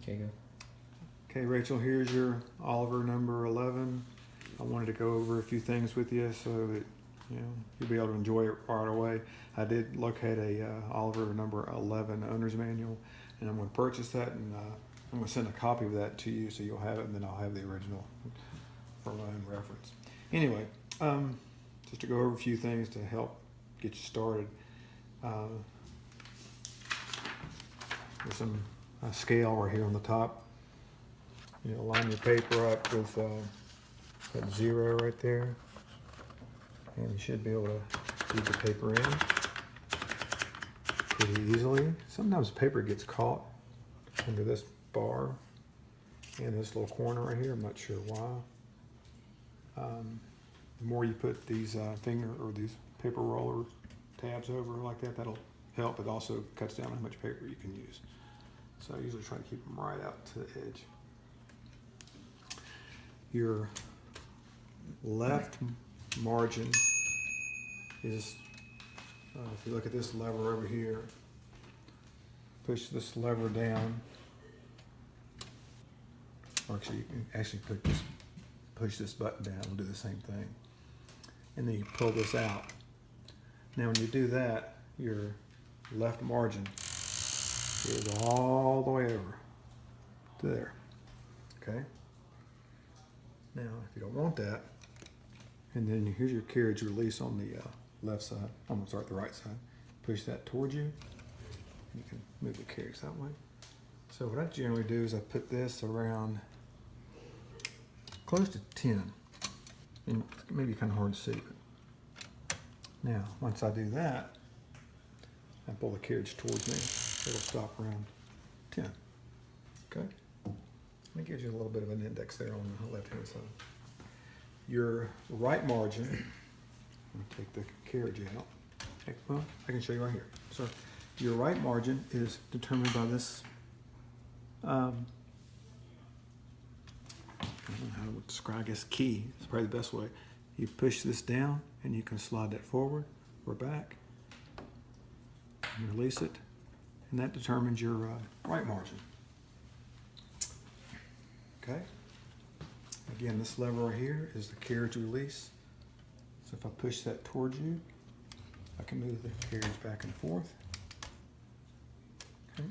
Okay, go. Okay, Rachel, here's your Oliver number 11. I wanted to go over a few things with you so that you'll be able to enjoy it right away. I did locate a Oliver number 11 owner's manual, and I'm going to purchase that, and I'm going to send a copy of that to you so you'll have it, and then I'll have the original for my own reference. Anyway, just to go over a few things to help get you started. There's some scale right here on the top. Line your paper up with that 0 right there, and you should be able to feed the paper in pretty easily. Sometimes paper gets caught under this bar in this little corner right here. I'm not sure why. The more you put these these paper roller tabs over like that, that'll help. It also cuts down how much paper you can use. So I usually try to keep them right out to the edge. Your left margin is, if you look at this lever over here, push this lever down, or actually you can actually push this button down, we'll do the same thing. And then you pull this out. Now when you do that, your left margin is all the way over to there, okay? Now, if you don't want that, and then here's your carriage release on the left side, the right side. Push that towards you. You can move the carriage that way. So what I generally do is I put this around close to 10. And it may be kind of hard to see, but now, once I do that, I pull the carriage towards me. It'll stop around 10. Okay? That gives you a little bit of an index there on the left-hand side. Your right margin, I'm going to take the carriage out. Well, I can show you right here. So your right margin is determined by this, I don't know how to describe, I guess key is probably the best way. You push this down and you can slide that forward or back and release it, and that determines your right margin. Okay. Again, this lever right here is the carriage release. So if I push that towards you, I can move the carriage back and forth. Okay.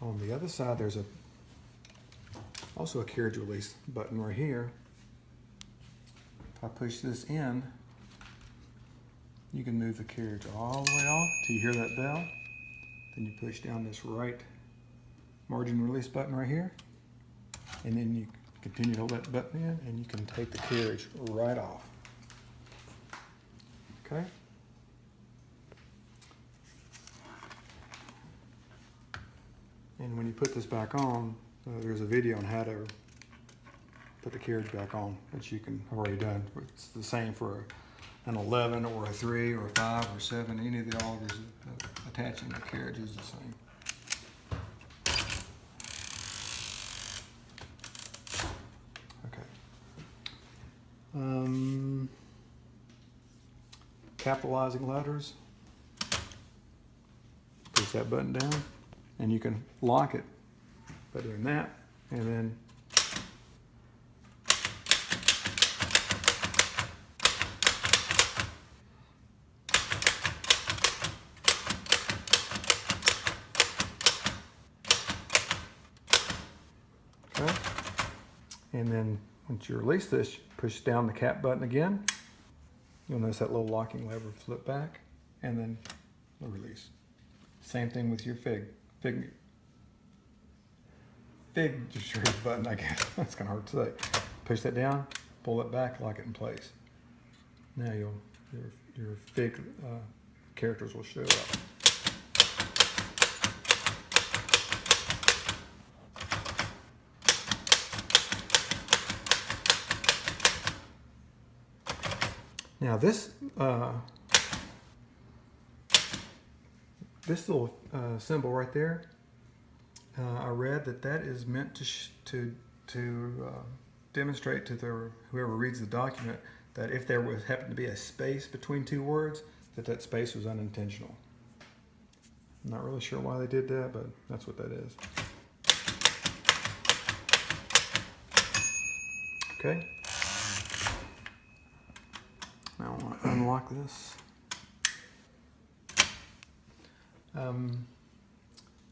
On the other side, there's also a carriage release button right here. If I push this in, you can move the carriage all the way off till you hear that bell. Then you push down this right margin release button right here, and then you continue to hold that button in, and you can take the carriage right off. Okay? And when you put this back on, there's a video on how to put the carriage back on, which you can have already done. It's the same for an 11 or a 3 or a 5 or 7. Any of the Olivers attaching the carriage is the same. Capitalizing letters, push that button down, and you can lock it by doing that, and then okay, and then once you release this, push down the cap button again. You'll notice that little locking lever flip back, and then the release. Same thing with your fig button, I guess. That's kind of hard to say. Push that down, pull it back, lock it in place. Now your fig characters will show up. Now this little symbol right there, I read that is meant to demonstrate to whoever reads the document that if there happened to be a space between two words, that space was unintentional. I'm not really sure why they did that, but that's what that is. Okay. Now I want to unlock this.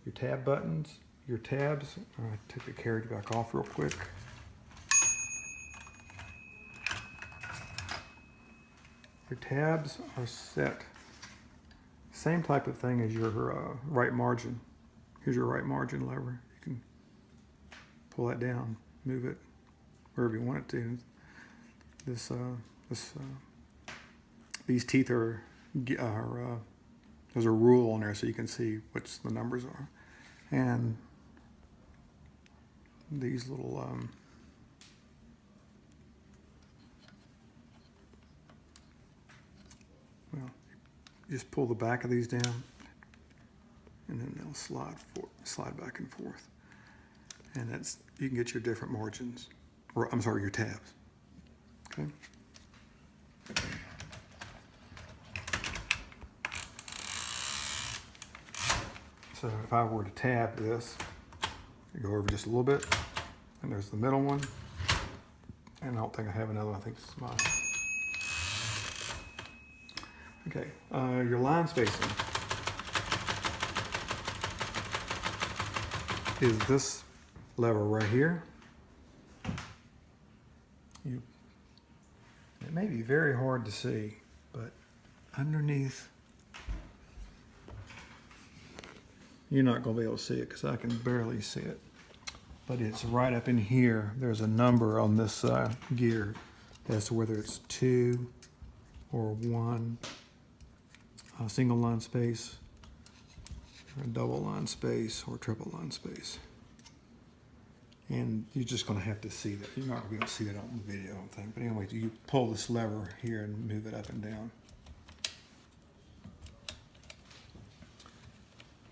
Your tab buttons, your tabs. I took the carriage back off real quick. Your tabs are set. Same type of thing as your right margin. Here's your right margin lever. You can pull that down, move it wherever you want it to. These teeth are there's a rule on there so you can see which the numbers are. And these little well, you just pull the back of these down, and then they'll slide back and forth. And you can get your different margins, or I'm sorry, your tabs. Okay. So if I were to tab this, I go over just a little bit, and there's the middle one, and I don't think I have another one. I think this is mine. Okay, your line spacing is this lever right here. It may be very hard to see, but underneath, you're not going to be able to see it because I can barely see it. But it's right up in here. There's a number on this gear as to whether it's 2 or 1 single line space, or a double line space, or triple line space. And you're just going to have to see that. You're not going to be able to see that on the video, I don't think. But anyway, you pull this lever here and move it up and down.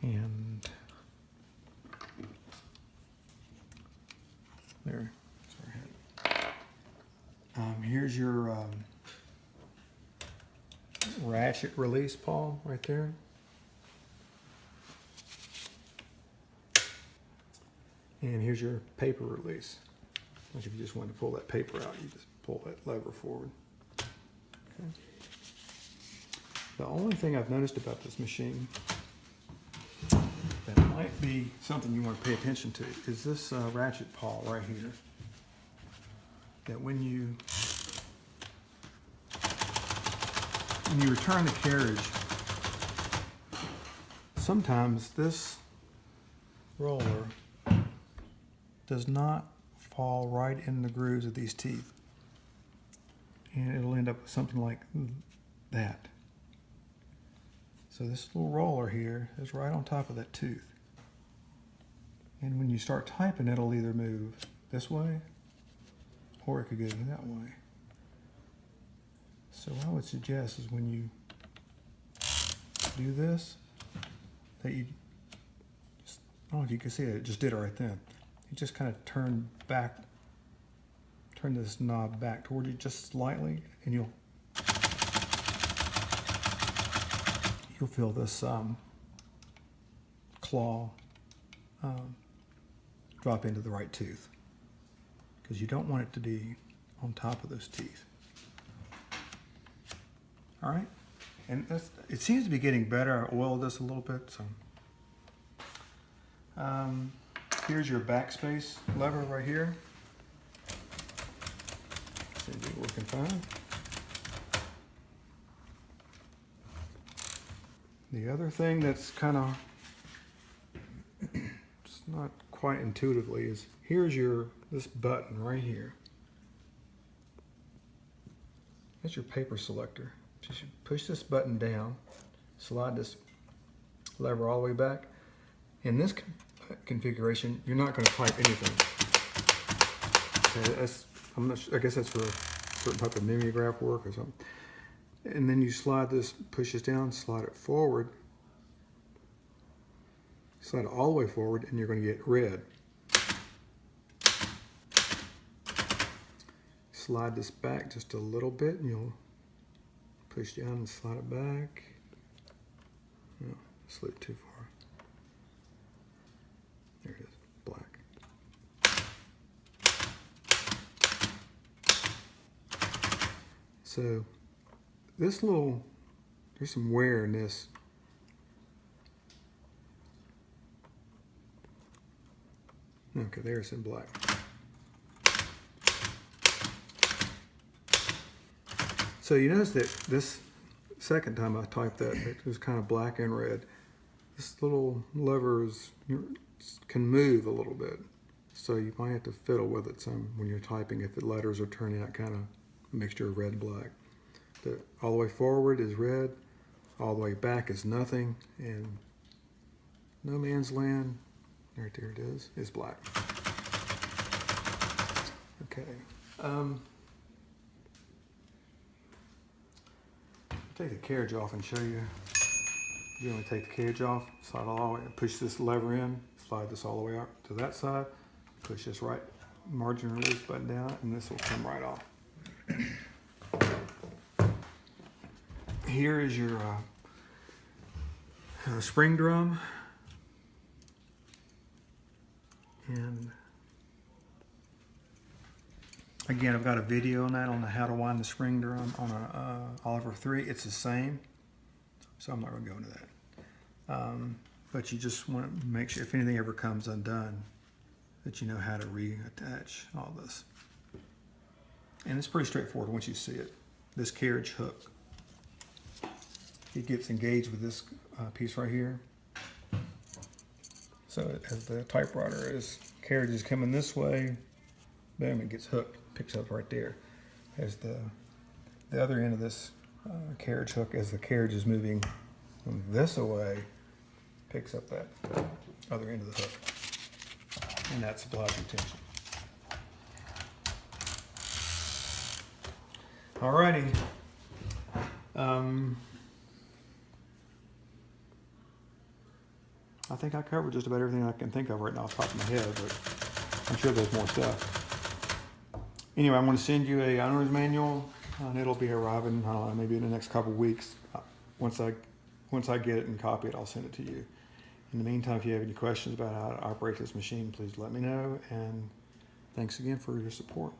And there, sorry. Here's your ratchet release pawl right there. And here's your paper release. Like if you just wanted to pull that paper out, you just pull that lever forward. Okay. The only thing I've noticed about this machine that might be something you want to pay attention to is this ratchet pawl right here. That when you return the carriage, sometimes this roller does not fall right in the grooves of these teeth. And it'll end up with something like that. So this little roller here is right on top of that tooth. And when you start typing, it'll either move this way or it could go that way. So what I would suggest is when you do this, that you just, I don't know if you can see it just did it right then. You just kind of turn this knob back toward you just slightly, and you'll feel this claw drop into the right tooth, because you don't want it to be on top of those teeth. All right, and it seems to be getting better. I oiled this a little bit, so. Here's your backspace lever right here. Seems to be working fine. The other thing that's kind of, it's not quite intuitively, is here's this button right here. That's your paper selector. Just push this button down, slide this lever all the way back. In this configuration, you're not going to type anything. Okay, I guess that's for a certain type of mimeograph work or something. And then you slide this, push this down, slide it forward, slide it all the way forward, and you're going to get red. Slide this back just a little bit, and you'll push down and slide it back. No, slid too far. There it is, black. So there's some wear in this. Okay, there it's in black. So you notice that this second time I typed that, it was kind of black and red. This little lever can move a little bit. So you might have to fiddle with it some when you're typing if the letters are turning out kind of a mixture of red and black. All the way forward is red, all the way back is nothing, and no man's land, right there it is black. Okay. Take the carriage off and show you. You only take the carriage off, slide all the way, push this lever in, slide this all the way out to that side, push this right margin release button down, and this will come right off. Here is your spring drum, and again, I've got a video on that on how to wind the spring drum on a Oliver 3. It's the same, so I'm not going to go into that. But you just want to make sure if anything ever comes undone that you know how to reattach all this. And it's pretty straightforward once you see it. This carriage hook, it gets engaged with this piece right here. So as the typewriter carriage is coming this way, boom, it gets hooked, picks up right there. As the other end of this carriage hook, as the carriage is moving from this away, picks up that other end of the hook. And that supplies your tension. Alrighty. I think I covered just about everything I can think of right now off the top of my head, but I'm sure there's more stuff. Anyway, I'm going to send you a owner's manual, and it'll be arriving maybe in the next couple of weeks. Once I get it and copy it, I'll send it to you. In the meantime, if you have any questions about how to operate this machine, please let me know, and thanks again for your support.